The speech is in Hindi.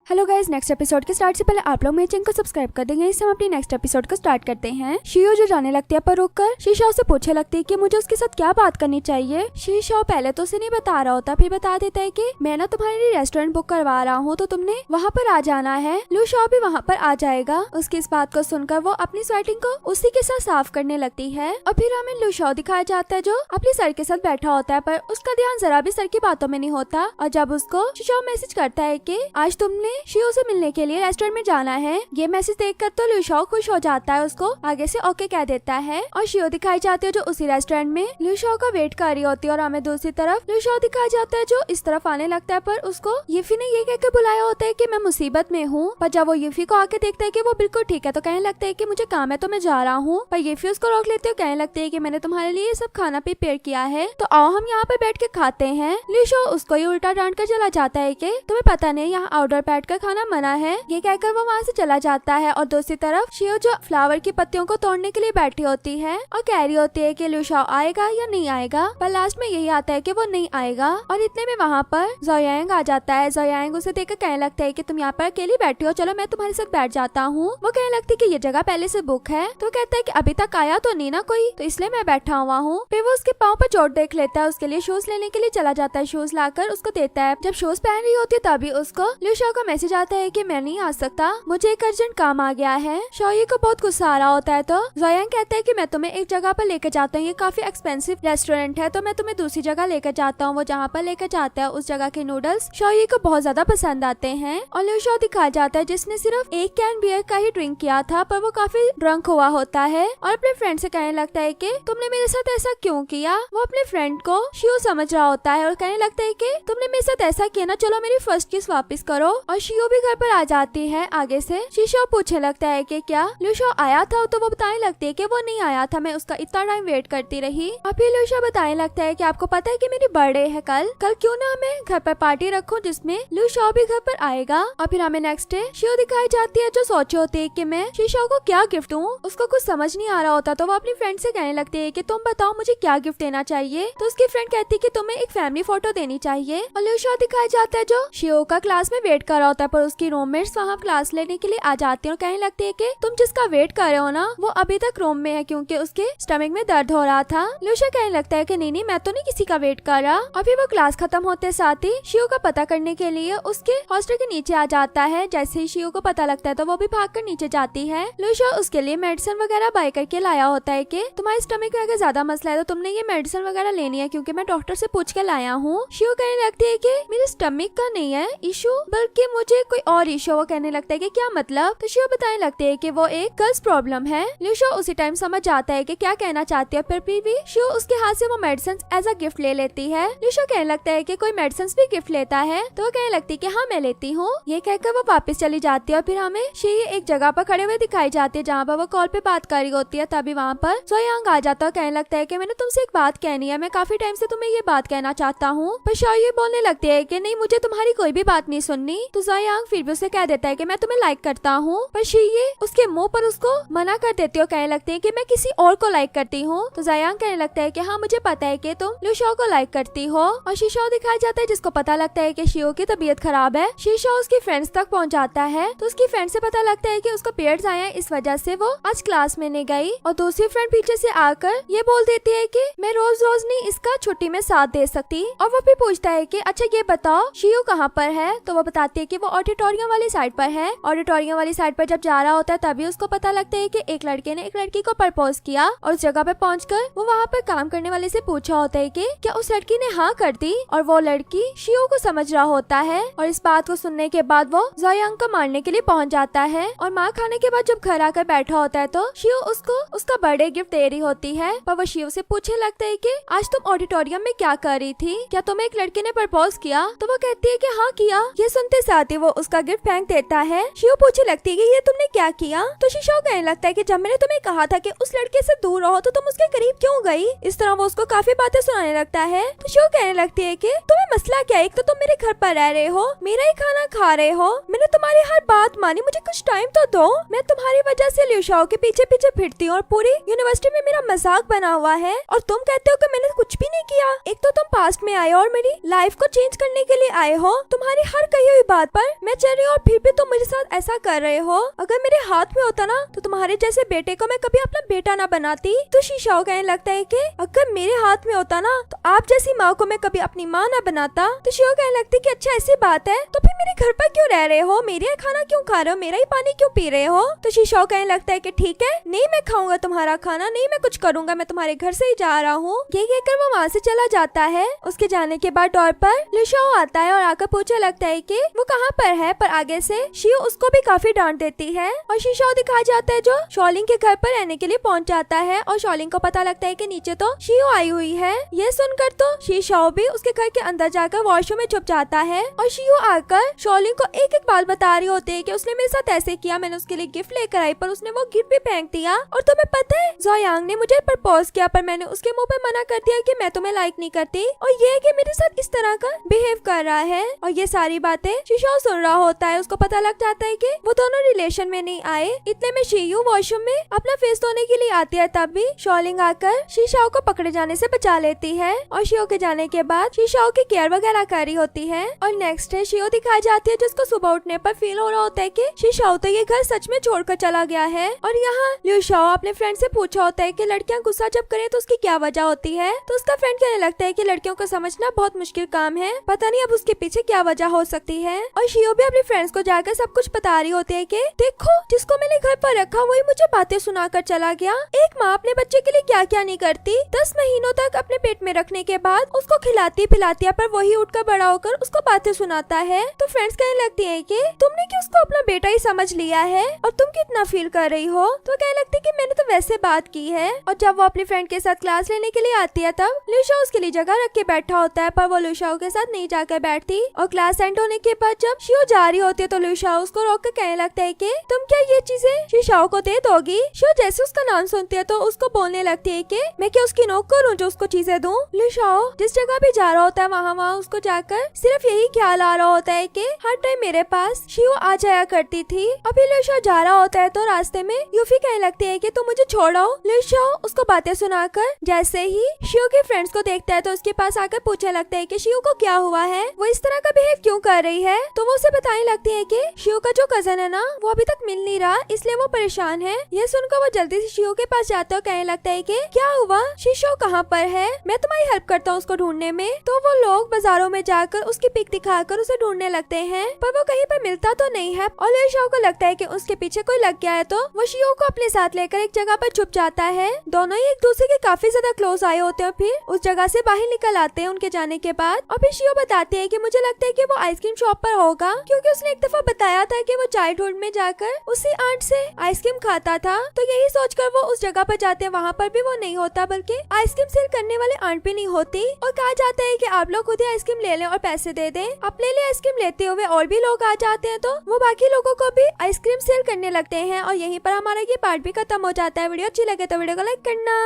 हेलो गाइस, नेक्स्ट एपिसोड के स्टार्ट से पहले आप लोग मेरे चैनल को सब्सक्राइब कर देंगे। इससे हम अपनी नेक्स्ट एपिसोड को स्टार्ट करते हैं। शियो जो जाने लगती है पर रुककर शीशाओ से पूछने लगती है कि मुझे उसके साथ क्या बात करनी चाहिए। शीशाओ पहले तो उसे नहीं बता रहा होता, फिर बता देता है कि मैं ना तुम्हारे लिए रेस्टोरेंट बुक करवा रहा हूँ, तो तुमने वहाँ पर आ जाना है। लूशाओ भी वहाँ पर आ जाएगा। उसकी इस बात को सुनकर वो अपनी स्वेटिंग को उसी के साथ साफ करने लगती है और फिर हमें लूशाओ दिखाया जाता है जो अपने सर के साथ बैठा होता है, पर उसका ध्यान जरा भी सर की बातों में नहीं होता। और जब उसको शीशाओ मैसेज करता है कि आज तुमने शियो से मिलने के लिए रेस्टोरेंट में जाना है, ये मैसेज देखकर तो लूशाओ खुश हो जाता है, उसको आगे से ओके कह देता है। और शियो दिखाई जाती है जो उसी रेस्टोरेंट में लूशाओ का वेट कर रही होती है। और हमें दूसरी तरफ लूशाओ दिखाया जाता है जो इस तरफ आने लगता है, पर उसको यिफी ने ये कहकर बुलाया होता है कि मैं मुसीबत में हूँ। पर जब वो यिफी को आके देखता है कि वो बिल्कुल ठीक है, तो कहने लगता है कि मुझे काम है तो मैं जा रहा हूँ। पर यिफी उसको रोक लेते हो, कहने लगते है कि मैंने तुम्हारे लिए सब खाना प्रिपेयर किया है, तो आओ हम यहाँ पर बैठ के खाते हैं। लूशाओ उसको ही उल्टा डांट कर चला जाता है कि तुम्हें पता नहीं यहाँ आउटडोर बैठ कर खाना मना है। ये कहकर वो वहाँ से चला जाता है। और दूसरी तरफ शियो जो फ्लावर की पत्तियों को तोड़ने के लिए बैठी होती है और कह रही होती है कि लूशाओ आएगा या नहीं आएगा, पर लास्ट में यही आता है कि वो नहीं आएगा। और इतने में वहाँ पर जोयांग आ जाता है। जोयांग उसे देखकर कहने लगता है कि तुम यहाँ पर अकेली बैठी हो, चलो मैं तुम्हारे साथ बैठ जाता हूँ। वो कहने लगती है कि ये जगह पहले से बुक है, तो कहता है कि अभी तक आया तो नहीं ना कोई, तो इसलिए मैं बैठा हुआ हूँ। फिर वो उसके पाँव पर चोट देख लेता है, उसके लिए शूज लेने के लिए चला जाता है, शूज लाकर उसको देता है। जब शूज पहन रही होती है तभी उसको लूशाओ का मैसेज आता है कि मैं नहीं आ सकता, मुझे एक अर्जेंट काम आ गया है। शोई को बहुत गुस्सा आ रहा होता है, तो जोयांग कहता है कि मैं तुम्हें एक जगह पर लेकर जाता हूँ, ये काफी एक्सपेंसिव रेस्टोरेंट है, तो मैं तुम्हें दूसरी जगह लेकर जाता हूँ। वो जहाँ पर लेकर जाता है उस जगह के नूडल्स शोई को बहुत ज्यादा पसंद आते हैं। और लूशाओ दिखाया जाता है जिसने सिर्फ एक कैन बियर का ही ड्रिंक किया था, पर वो काफी ड्रंक हुआ होता है और अपने फ्रेंड से कहने लगता है कि तुमने मेरे साथ ऐसा क्यों किया। वो अपने फ्रेंड को शियो समझ रहा होता है और कहने लगता है कि तुमने मेरे साथ ऐसा किया ना, चलो मेरी फर्स्ट किस वापस करो। और शियो भी घर पर आ जाती है आगे से। शीशाओ पूछने लगता है कि क्या लूशाओ आया था, तो वो बताने लगती है कि वो नहीं आया था, मैं उसका इतना टाइम वेट करती रही। और फिर लूशाओ बताने लगता है कि आपको पता है कि मेरी बर्थडे है कल क्यों ना हमें घर पर पार्टी रखूं जिसमें लूशाओ भी घर पर आएगा। और फिर हमें नेक्स्ट डे शियो दिखाई जाती है जो सोचे होती है कि मैं शीशाओ को क्या गिफ्ट दूं। उसको कुछ समझ नहीं आ रहा होता, तो वो अपनी फ्रेंड से कहने लगती है कि तुम बताओ मुझे क्या गिफ्ट देना चाहिए। तो उसकी फ्रेंड कहती है कि तुम्हें एक फैमिली फोटो देनी चाहिए। और लूशाओ दिखाया जाता है जो शियो का क्लास में वेट कर रहा होता है, पर उसकी रूममेट्स वहाँ क्लास लेने के लिए आ जाती है और कहने लगती है कि तुम जिसका वेट कर रहे हो ना वो अभी तक रूम में है क्योंकि उसके स्टमक में दर्द हो रहा था। लूशा कहने लगता है कि नहीं मैं तो नहीं किसी का वेट कर रहा। और फिर वो क्लास खत्म होते साथ ही शियो का पता करने के लिए उसके हॉस्टल के नीचे आ जाता है। जैसे ही शियो को पता लगता है तो वो भी भागकर नीचे जाती है। लूशा उसके लिए मेडिसिन वगैरह बाय करके लाया होता है कि तुम्हारे स्टमक में अगर ज्यादा मसला है तो तुमने ये मेडिसिन वगैरह लेनी है क्योंकि मैं डॉक्टर से पूछ के लाया हूँ। शियो कहने लगती है कि मेरे स्टमक का नहीं है इशू, बल्कि मुझे कोई और इशू। वो कहने लगता है कि क्या मतलब, तो शियो बताने लगते है कि वो एक गर्ल्स प्रॉब्लम है। लूशा उसी टाइम समझ जाता है कि क्या कहना चाहती है, पर फिर भी शियो उसके हाथ से वो मेडिसिन एज अ गिफ्ट ले लेती है। लूशा कहने लगता है कि कोई मेडिसिन भी गिफ्ट लेता है, तो वो कहने लगती है कि हाँ मैं लेती हूँ। ये कहकर वो वापस चली जाती है। और फिर हमें शी एक जगह पर खड़े हुए दिखाई जाती है जहाँ पर वो कॉल पे बात कर रही होती है। तभी वहाँ पर जोयांग आ जाता है, कहने लगता है कि मैंने तुमसे एक बात कहनी है, मैं काफी टाइम से तुम्हें ये बात कहना चाहता हूँ। पर शोई बोलने लगती है कि नहीं मुझे तुम्हारी कोई भी बात नहीं सुननी। तो जोयांग फिर भी उसे कह देता है कि मैं तुम्हें लाइक करता हूँ, पर शी उसके मुंह पर उसको मना कर देती है, कहने लगते हैं कि मैं किसी और को लाइक करती हूँ। तो जोयांग कहने लगता है कि हाँ मुझे पता है कि तुम लूशाओ को लाइक करती हो। और शीशाओ दिखाया जाता है जिसको पता लगता है कि शियो की तबीयत खराब है। शीशाओ उसकी फ्रेंड्स तक पहुँच जाता है, तो उसकी फ्रेंड से पता लगता है कि उसको पीरियड्स आए हैं, इस वजह से वो आज क्लास में नहीं गई। और दूसरी फ्रेंड पीछे से आकर ये बोल देती है कि मैं रोज रोज नहीं इसका छुट्टी में साथ दे सकती। और वो भी पूछता है कि अच्छा ये बताओ शियो कहाँ पर है, तो वो बताती है कि वो ऑडिटोरियम वाली साइड पर है। ऑडिटोरियम वाली साइड पर जब जा रहा होता है तभी उसको पता लगता है कि एक लड़के ने एक लड़की को प्रपोज किया। और उस जगह पे पहुंचकर वो वहाँ पर काम करने वाले से पूछा होता है कि क्या उस लड़की ने हाँ कर दी। और वो लड़की शियो को समझ रहा होता है। और इस बात को सुनने के बाद वो जोयांग को मारने के लिए पहुंच जाता है। और मार खाने के बाद जब घर आकर बैठा होता है तो शियो उसको उसका बर्थडे गिफ्ट दे रही होती है। पर वो शियो से पूछने लगता है कि आज तुम ऑडिटोरियम में क्या कर रही थी, क्या तुम्हें एक लड़के ने प्रपोज किया। तो वो कहती है कि हाँ किया। ये सुनते साथ ही वो उसका गिफ्ट फेंक देता है। शियो पूछने लगती है कि ये तुमने क्या किया। तो शीशाओ कहने लगता है कि जब मैंने तुम्हें कहा था कि उस लड़के से दूर रहो तो तुम उसके करीब क्यों गई। इस तरह वो उसको काफी बातें सुनाने लगता है। तो शियो कहने लगती है कि तुम्हें मसला क्या है, एक तो तुम मेरे घर पर रह रहे हो, मेरा ही खाना खा रहे हो, मैंने तुम्हारी हर बात मानी, मुझे कुछ टाइम तो दो। मैं तुम्हारी वजह से लूशाओ के पीछे पीछे फिरती हूँ और पूरी यूनिवर्सिटी में मेरा मजाक बना हुआ है, और तुम कहते हो कि मैंने कुछ भी नहीं किया। एक तो तुम पास्ट में आए और मेरी लाइफ को चेंज करने के लिए आए हो, तुम्हारी हर कही हुई बात पर मैं चल रही हूँ और फिर साथ ऐसा कर रहे हो? अगर मेरे हाथ में होता ना तो तुम्हारे जैसे बेटे को मैं कभी अपना बेटा ना बनाती। तो शीशाओ कहने लगता है कि अगर मेरे हाथ में होता ना तो आप जैसी माँ को मैं कभी अपनी माँ ना बनाता। तो शियो कहने लगती कि अच्छा ऐसी बात है, तो फिर मेरे घर पर क्यों रह रहे हो, मेरे यहाँ खाना क्यों खा रहे हो, मेरा ही पानी क्यों पी रहे हो? तो शीशाओ कहने लगता है कि ठीक है, नहीं मैं खाऊंगा तुम्हारा खाना, नहीं मैं कुछ करूंगा, मैं तुम्हारे घर से ही जा रहा हूँ। ये कहकर वो वहाँ से चला जाता है। उसके जाने के बाद डोर पर लुशाओ आता है और आकर पूछने लगता है कि वो कहाँ पर है, पर आगे से शियो उसको भी काफी डांट देती है और शीशाओ दिखाया जाता है जो शॉलिंग के घर पर रहने के लिए पहुँच जाता है और शॉलिंग को पता लगता है कि नीचे तो शियो आई हुई है। ये सुनकर तो शीशाओ भी उसके घर के अंदर जाकर वॉशरूम में छुप जाता है और शियो आकर शॉलिंग को एक एक बात बता रही होती है कि उसने मेरे साथ ऐसे किया, मैंने उसके लिए गिफ्ट लेकर आई पर उसने वो गिफ्ट भी फेंक दिया, और तुम्हें पता है जोयांग ने मुझे प्रपोज किया पर मैंने उसके मुंह पर मना कर दिया कि मैं तुम्हें लाइक नहीं करती, और ये है कि मेरे साथ इस तरह का बिहेव कर रहा है। और ये सारी बातें शीशाओ सुन रहा होता है। उसको पता लग जाता है कि वो दोनों रिलेशन में नहीं आए। इतने में शियू वॉशरूम में अपना फेस धोने के लिए आती है, तब भी शॉलिंग आकर शीशाओ को पकड़े जाने से बचा लेती है और शियो के जाने के बाद शीशाओ की केयर वगैरह कर रही होती है। और नेक्स्ट डे शियो दिखाई जाती है जिसको सुबह उठने पर फील हो रहा होता है कि शीशाओ तो ये घर सच में छोड़कर चला गया है। और यहाँ ल्यूशाओ अपने फ्रेंड से पूछा होता है कि लड़कियां गुस्सा जब करे तो उसकी क्या वजह होती है, तो उसका फ्रेंड कहने लगता है कि लड़कियों को समझना बहुत मुश्किल काम है, पता नहीं अब उसके पीछे क्या वजह हो सकती है। और शियो भी अपने फ्रेंड्स को जाकर सब कुछ बता रही होती है कि देखो जिसको मैंने घर पर रखा वही मुझे बातें सुनाकर चला गया। एक माँ अपने बच्चे के लिए क्या क्या नहीं करती, 10 महीनों तक अपने पेट में रखने के बाद उसको खिलाती पिलाती है पर वही उठकर बड़ा होकर उसको बातें सुनाता है। तो फ्रेंड्स कहने लगती है कि तुमने क्यों उसको अपना बेटा ही समझ लिया है और तुम कितना फील कर रही हो। तो कहने लगती है कि मैंने तो वैसे बात की है। और जब वो अपनी फ्रेंड के साथ क्लास लेने के लिए आती है तब लुशाओ उसके लिए जगह रख के बैठा होता है, पर वो लुशाओ के साथ नहीं जाकर बैठती। और क्लास एंड होने के बाद जब शियो जा रही होती है तो लुशाओ उसको रोक कर कहने लगता है कि तुम क्या ये चीजें शीशाओ को दे दोगी। शियो जैसे उसका नाम सुनती है तो उसको बोलने लगती है कि मैं क्या उसकी नौक करूँ जो उसको चीजें दूं। लुशाओ जिस जगह भी जा रहा होता है वहाँ उसको जाकर सिर्फ यही ख्याल आ रहा होता है कि हर टाइम मेरे पास शियो आ जाया करती थी। अभी लुशाओ जा रहा होता है तो रास्ते में यूफी कहने लगती है कि तुम मुझे छोड़ो। लुशाओ उसको बातें सुनाकर जैसे ही शियो के फ्रेंड्स को देखता है तो उसके पास आकर पूछने लगता है कि शियो को क्या हुआ है, वो इस तरह का बिहेव क्यों कर रही है। तो वो उसे बताने लगती है कि शियो का जो कजन है ना वो अभी तक मिल नहीं रहा इसलिए वो परेशान है। ये सुनकर वो जल्दी से शियो के पास जाता है और कहने लगता है कि क्या हुआ, शियो कहाँ पर है, मैं तुम्हारी हेल्प करता हूँ उसको ढूंढने में। तो वो लोग बाजारों में जाकर उसकी पिक दिखाकर उसे ढूंढने लगते हैं पर वो कहीं पर मिलता तो नहीं है। और शियो को लगता है कि उसके पीछे कोई लग गया है तो वो शियो को अपने साथ लेकर एक जगह पर छुप जाता है। दोनों ही एक दूसरे के काफी ज्यादा क्लोज आए होते हैं। फिर उस जगह से बाहर निकल आते हैं उनके जाने के बाद। और फिर शियो बताती है कि मुझे लगता है कि वो आइसक्रीम शॉप पर होगा क्योंकि उसने एक दफा बताया था कि वो चाइल्डहुड में जाकर उसी आंट से आइसक्रीम खाता था। तो यही सोचकर वो उस जगह पर जाते हैं, वहाँ पर भी वो नहीं होता बल्कि आइसक्रीम सेल करने वाले आंट भी नहीं होती। और कहा जाता है कि आप लोग खुद ही आइसक्रीम ले लें और पैसे दे दें। अपने लिए आइसक्रीम लेते हुए और भी लोग आ जाते हैं तो वो बाकी लोगों को भी आइसक्रीम सेल करने लगते हैं। और यहीं पर हमारा ये पार्ट भी खत्म हो जाता है। वीडियो अच्छी लगे तो वीडियो को लाइक करना।